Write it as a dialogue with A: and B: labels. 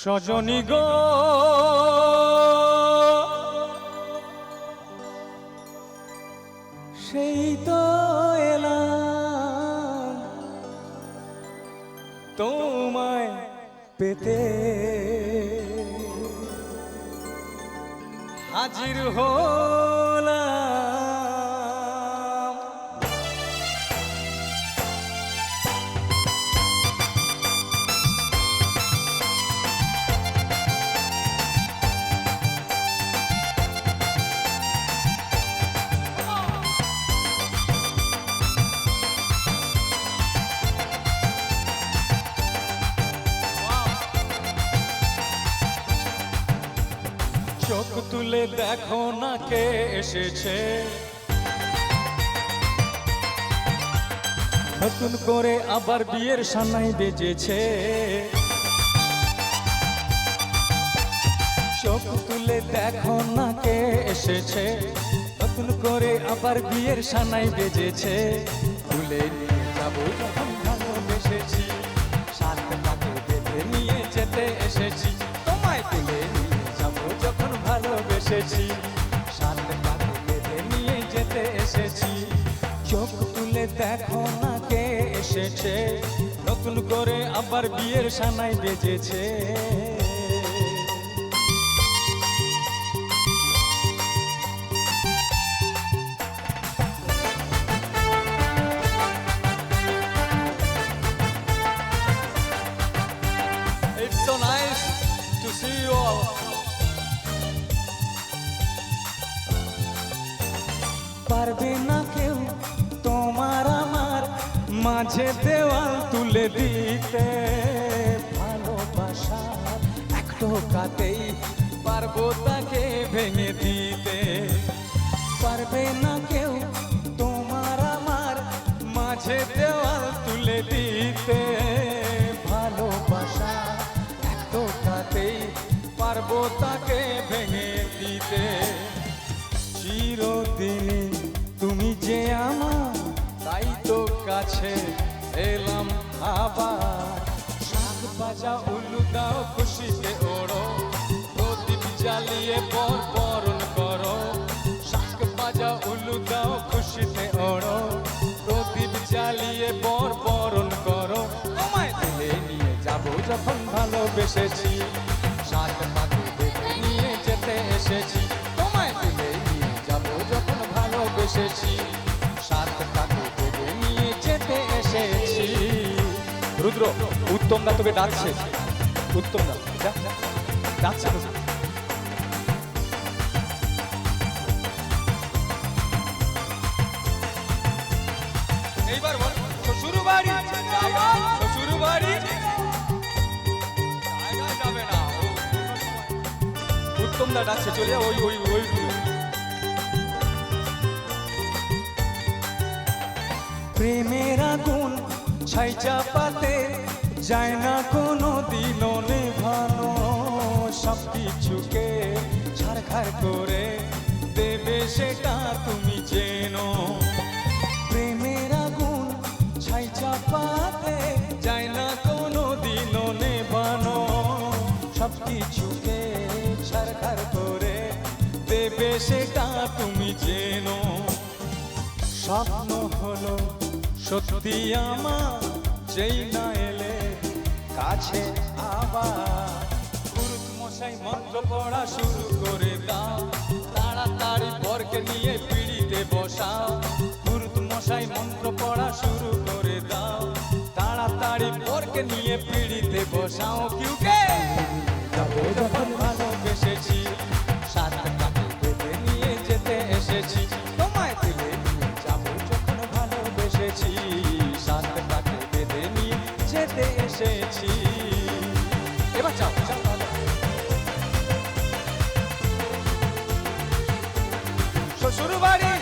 A: সজনী গো সেই তো এলাম তোমায় পেতে, হাজির হলাম। চোখ তুলে দেখো না কে এসেছে, নতুন করে আবার বিয়ের সানাই বেজেছে। চোখ তুলে দেখো না কে এসেছে, নতুন করে আবার বিয়ের সানাই বেজেছে। তুলে নিয়ে যাবো যখন ভালোবেসেছি, সাত পাকে বেঁধে নিয়ে যেতে এসেছি। তোমায় তুলে নিয়ে যাবো যখন ভালোবেসেছি, সাত পাকে বেঁধে নিয়ে যেতে এসেছি। চোখ তুলে দেখো না কে এসেছে, নতুন করে আবার বিয়ের সানাই বেজেছে। It's so nice to see you all. পারবে না কেউ তোমার আমার মাঝে দেওয়াল তুলে দিতে, ভালোবাসার এক টোকাতেই পারবো তাকে ভেঙে দিতে। পারবে না কেউ তোমার আমার মাঝে দেওয়াল তুলে দিতে, ভালোবাসা এক টোকাতেই পারবো তাকে ভেঙে দিতে। চিরদিনই তুমি যে আমার, তাই তো কাছে এলাম আবার। শাক বাজা উলু দাও খুশিতে ওড়ো, প্রদীপ জ্বালিয়ে বরণ করো। শাক বাজা উলু দাও খুশিতে ওড়ো, প্রদীপ জ্বালিয়ে বরণ করো। তোমায় তুলে নিয়ে যাবো যখন ভালোবেসেছি, সাত পাকে বেঁধে নিয়ে যেতে এসেছি। তোমায় তুলে নিয়ে যাবো যখন ভালোবেসেছি, সাত পাকে বেঁধে নিয়ে যেতে এসেছি। রুদ্র, উত্তম দা তোকে ডাকছে। উত্তম দা ডাকছে। এইবার বল, শ্বশুর বাড়ি শ্বশুর বাড়ি যাবে না। উত্তম দা ডাকছে, চলে যা ওই ওই ওই। প্রেমের আগুন ছাই চাপাতে যায় না কোনো দিনও নেভানো, সব কিছুকে ছাড়খাড় করে দেবে সেটা তুমি জেনো। প্রেমের আগুন ছাই চাপাতে যায় না কোনো দিনও নেভানো, সব কিছুকে ছাড়খাড় করে দেবে সেটা তুমি জেনো। স্বপ্ন হলো সত্যি আমার, যেই না এলে কাছে আবার। পুরুত মশাই মন্ত্র পড়া শুরু করে দাও, তাড়াতাড়ি বরকে নিয়ে পিড়িতে বসাও। পুরুত মশাই মন্ত্র পড়া শুরু করে দাও, তাড়াতাড়ি বরকে নিয়ে পিড়িতে বসাও। কিউকে যাবো যখন ভালোবেসেছি, সাত পাকে বেঁধে নিয়ে যেতে এসেছি। তোমায় তুলে নিয়ে যাবো যখন ভালোবেসেছি, সাত পাকে বেঁধে নিয়ে যেতে এসেছি। এবার যাও যাও। শ্বশুর বাড়ি